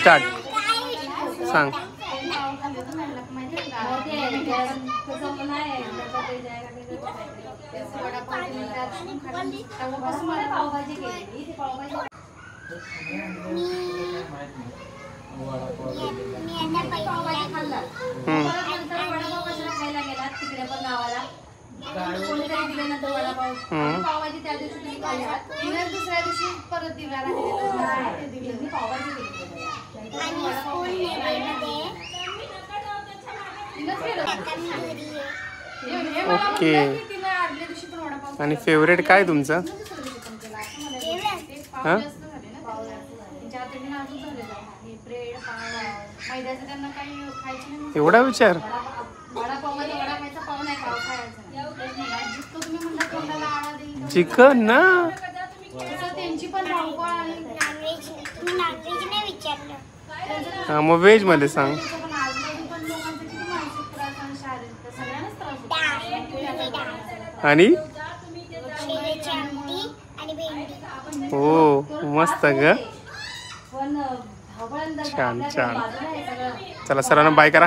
चाट सांग. पावभाजी त्या दिवशी तुम्ही दुसऱ्या दिवशी परत दिवाला ओके. आणि फेवरेट काय तुमचं? हां एवढा विचार. चिकन ना. हा मग व्हेज मध्ये सांग. आणि हो मस्त ग. छान छान. चला सरांना बाय करा.